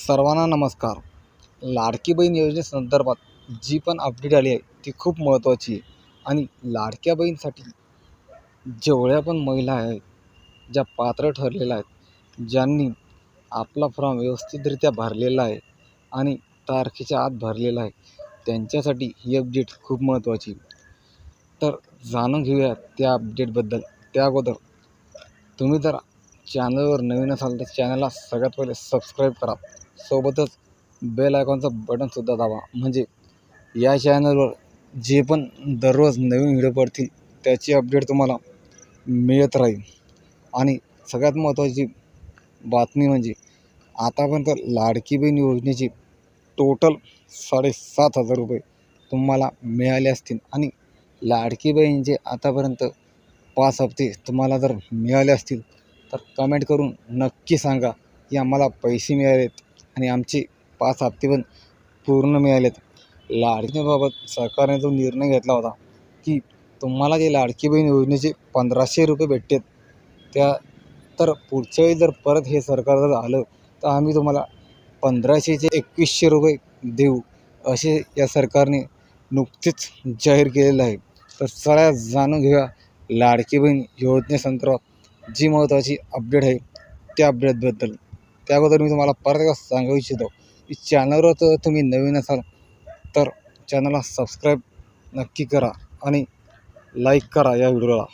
सर्वांना नमस्कार. लाडकी बहीण योजनेसंदर्भात जी पण अपडेट आली आहे ती खूप महत्त्वाची आहे. आणि लाडक्या बहीणसाठी जेवढ्या पण महिला आहेत, ज्या पात्र ठरलेल्या आहेत, ज्यांनी आपला फॉर्म व्यवस्थितरित्या भरलेला आहे आणि तारखेच्या आत भरलेला आहे, त्यांच्यासाठी ही अपडेट खूप महत्त्वाची. तर जाणून घेऊया त्या अपडेटबद्दल. त्या अगोदर तुम्ही जर चॅनलवर नवीन असाल तर चॅनलला सगळ्यात पहिले सबस्क्राईब करा. सोबतच बेल आयकॉनचं बटनसुद्धा दाबा, म्हणजे या चॅनलवर जे पण दररोज नवीन व्हिडिओ पडतील त्याची अपडेट तुम्हाला मिळत राहील. आणि सगळ्यात महत्त्वाची बातमी म्हणजे आतापर्यंत लाडकी बहीण योजनेची टोटल 7,500 रुपये तुम्हाला मिळाले असतील. आणि लाडकी बहीणचे आतापर्यंत 5 हप्ते तुम्हाला जर मिळाले असतील तर कमेंट करून नक्की सांगा की आम्हाला पैसे मिळालेत आणि आमचे 5 हप्ते पण पूर्ण मिळालेत. लाडकीबाबत सरकारने जो निर्णय घेतला होता की तुम्हाला जे लाडकी बहीण योजनेचे 1,500 रुपये भेटतात, त्या तर पुढच्या वेळी जर परत हे सरकार जर आलं तर आम्ही तुम्हाला 1,500चे 2,100 रुपये देऊ, असे या सरकारने नुकतेच जाहीर केलेलं आहे. तर चला जाणून घेऊया लाडकी बहीण योजनेसंदर्भात जी महत्त्वाची अपडेट आहे त्या अपडेटबद्दल. त्या अगोदर मी तुम्हाला परत एकदा सांगू इच्छितो की चॅनलवर तर तुम्ही नवीन असाल तर चॅनलला सबस्क्राईब नक्की करा आणि लाईक करा या व्हिडिओला.